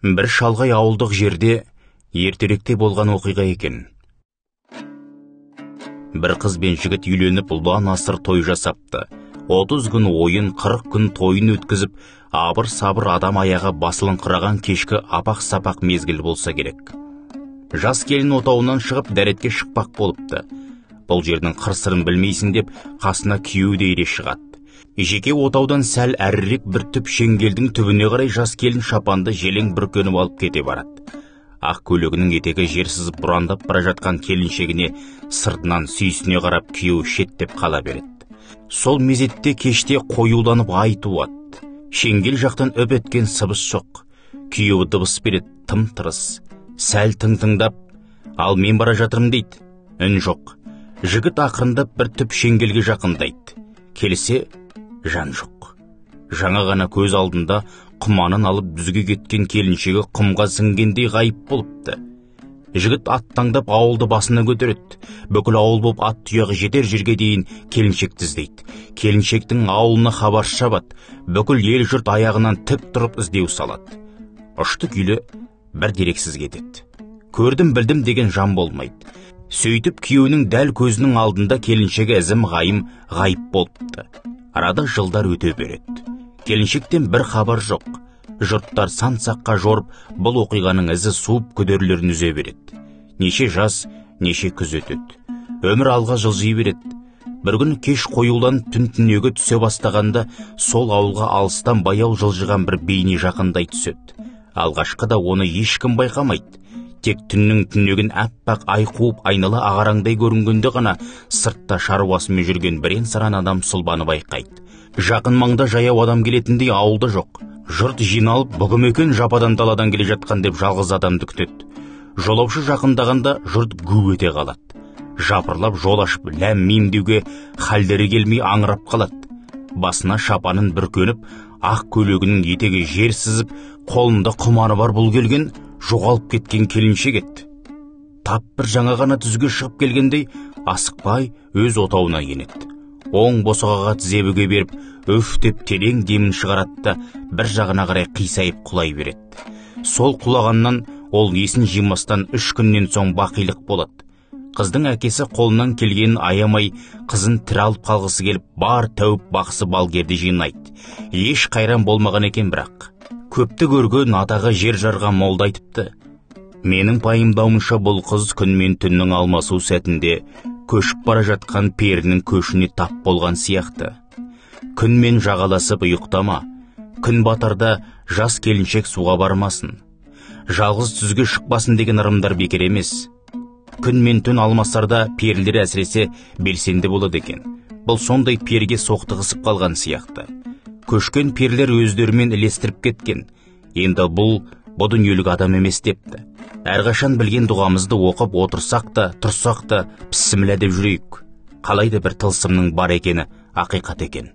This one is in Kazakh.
Бір шалғай ауылдық жерде ертеректе болған оқиға екен. Бір қыз бен жігіт үйленіп ұлан асыр той жасапты. 30 күн ойын, 40 күн тойын өткізіп, абыр-сабыр адам аяғы басылыңқыраған кешкі апақ-сапақ мезгіл болса керек. Жас келін отауынан шығып дәретке шықпақ болыпты. Бұл жердің қыр-сырын білмейсің деп қасына күйеу де ере шығады. Жеке отаудан сәл әрірек бір түп шеңгелдің түбіне қарай жас келін шапанды желең бүркеніп алып кете барады. Ақ көйлегінің етегі жер сызып бұрандап бара жатқан келіншегіне сыртынан сүйсіне қарап күйеу шеттеп қала береді. Сол мезетте кеште қоюланып ай туады. Шеңгел жақтан үп еткен сыбыс жоқ. Күйеу дыбыс береді, тым-тырыс. Сәл тыңдап, ал мен бара жатырмын дейді. Үн жоқ. Жігіт ақырындап бір түп шеңгелге жақындайды. Келсе, жан жоқ. Жаңа ғана көз алдында құманын алып дүзге кеткен келіншегі құмға сіңгендей ғайып болыпты. Жігіт аттаңдап ауылды басына көтереді. Бүкіл ауыл боп ат тұяғы жетер жерге дейін келіншекті іздейді. Келіншектің ауылына хабаршы шабады. Бүкіл ел жұрт аяғынан тік тұрып іздеу салады. Ұшты күйлі бір дерексіз кетеді. Көрдім білдім деген жан болмайды. Сөйтіп күйеуінің дәл көзінің алдында келіншегі ізім ғайым ғайып болыпты. Арада жылдар өте береді. Келіншектен бір хабар жоқ. Жұрттар сан-саққа жорып, бұл оқиғаның ізі суып күдерлерін үзе береді. Неше жас, неше күз өтеді. Өмір алға жылжи береді. Бір күн кеш қоюлан түн түнегі түсе бастағанда, сол ауылға алыстан баяу жылжыған бір бейне жақындай түседі. Алғашқыда оны ешкім байқамайды. Тек түннің түнегін әппақ ай қуып айнала ағараңдай көрінгенде ғана сыртта шаруасымен жүрген бірен-саран адам сұлбаны байқайды. Жақын маңда жаяу адам келетіндей ауылда жоқ. Жұрт жиналып, бұғымекен жападан даладан келе жатқан деп жалғыз адамды күтеді. Жолаушы жақындағанда жұрт гу ете қалады. Жапырлап жол ашып ләм-мим деуге халдері келмей аңырап қалады. Басына шапанын бүркеніп, ақ көйлегінің етегі жер сызып, қолында құманы бар бұл келген жоғалып кеткен келіншек еді. Тап бір жаңа ғана түзге шығып келгендей, асықпай өз отауына енеді. Оң босағаға тізебіге беріп, өф деп терең демін шығарады да бір жағына қарай қисайып құлай береді. Сол құлағаннан ол есін жимастан 3 күннен соң бақилық болады. Қыздың әкесі қолынан келгенін аямай, қызын тірі алып қалғысы келіп, бар тәуіп бақсы балгерді жинайды. Еш қайран болмаған екен бірақ. Көпті көрген атағы жер жарған молда айтыпты. Менің пайымдауымша бұл қыз күн мен түннің алмасу сәтінде көшіп бара жатқан перінің көшіне тап болған сияқты. Күн мен жағаласып ұйықтама. Күн батарда жас келіншек суға бармасын. Жалғыз түзге шықпасын деген ырымдар бекер емес. Күн мен түн алмасарда перілер әсіресе белсенді болады екен. Бұл сондай перге соқтығысып қалған сияқты. Көшкен перілер өздерімен ілестіріп кеткен. Енді бұл дүниелік адам емес депті. Әрқашан білген дұғамызды оқып отырсақ та, тұрсақ та, пісімілі деп жүрейік. Қалайда бір тылсымның бар екені ақиқат екен.